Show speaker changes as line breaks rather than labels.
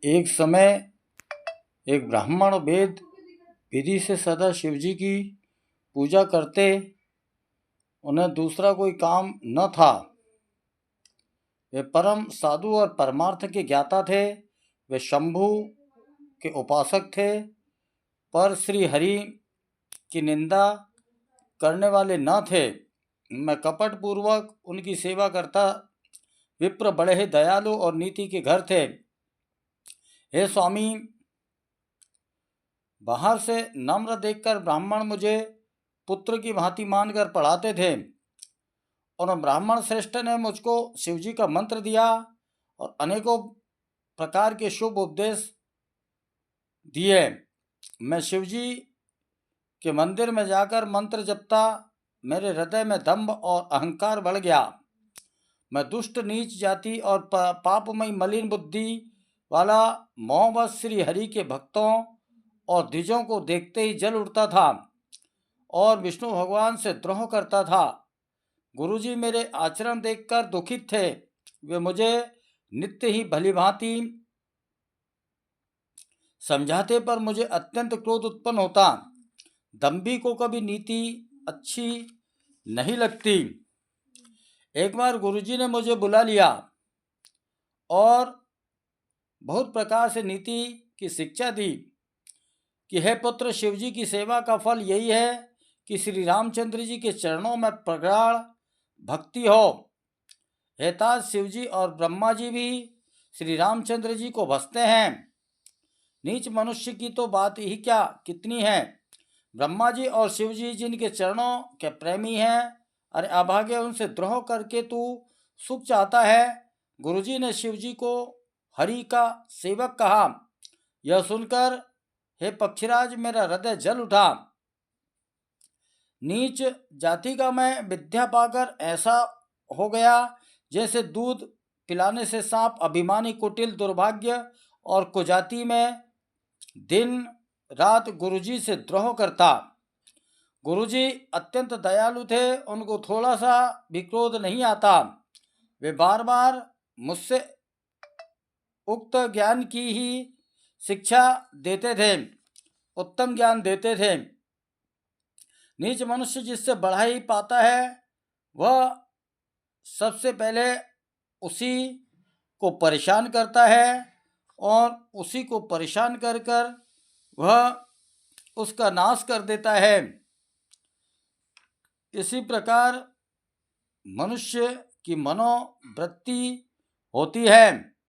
एक समय एक ब्राह्मण वेद विधि से सदा शिवजी की पूजा करते। उन्हें दूसरा कोई काम न था। वे परम साधु और परमार्थ के ज्ञाता थे। वे शंभु के उपासक थे, पर श्री हरि की निंदा करने वाले न थे। मैं कपट पूर्वक उनकी सेवा करता। विप्र बड़े ही दयालु और नीति के घर थे। हे स्वामी, बाहर से नम्र देखकर ब्राह्मण मुझे पुत्र की भांति मानकर पढ़ाते थे। और ब्राह्मण श्रेष्ठ ने मुझको शिवजी का मंत्र दिया और अनेकों प्रकार के शुभ उपदेश दिए। मैं शिवजी के मंदिर में जाकर मंत्र जपता। मेरे हृदय में दंभ और अहंकार बढ़ गया। मैं दुष्ट नीच जाति और पापमयी मलिन बुद्धि वाला मोहवश श्री हरि के भक्तों और द्विजों को देखते ही जल उठता था और विष्णु भगवान से द्रोह करता था। गुरुजी मेरे आचरण देखकर दुखित थे। वे मुझे नित्य ही भलीभांति समझाते, पर मुझे अत्यंत क्रोध उत्पन्न होता। दंभी को कभी नीति अच्छी नहीं लगती। एक बार गुरुजी ने मुझे बुला लिया और बहुत प्रकार से नीति की शिक्षा दी कि हे पुत्र, शिवजी की सेवा का फल यही है कि श्री रामचंद्र जी के चरणों में प्रगाढ़ भक्ति हो। हे तात, शिवजी और ब्रह्मा जी भी श्री रामचंद्र जी को भजते हैं। नीच मनुष्य की तो बात ही क्या कितनी है। ब्रह्मा जी और शिवजी जिनके चरणों के प्रेमी हैं, अरे अभागे, उनसे द्रोह करके तू सुख चाहता है। गुरुजी ने शिवजी को हरि का सेवक कहा। यह सुनकर हे पक्षीराज, मेरा हृदय जल उठा। नीच जाति का मैं विद्या पाकर ऐसा हो गया जैसे दूध पिलाने से सांप अभिमानी कुटिल दुर्भाग्य और कुजाति में दिन रात गुरुजी से द्रोह करता। गुरुजी अत्यंत दयालु थे। उनको थोड़ा सा भी क्रोध नहीं आता। वे बार बार मुझसे उक्त ज्ञान की ही शिक्षा देते थे, उत्तम ज्ञान देते थे। नीच मनुष्य जिससे बढ़ाई पाता है, वह सबसे पहले उसी को परेशान करता है और उसी को परेशान कर कर वह उसका नाश कर देता है। इसी प्रकार मनुष्य की मनोवृत्ति होती है।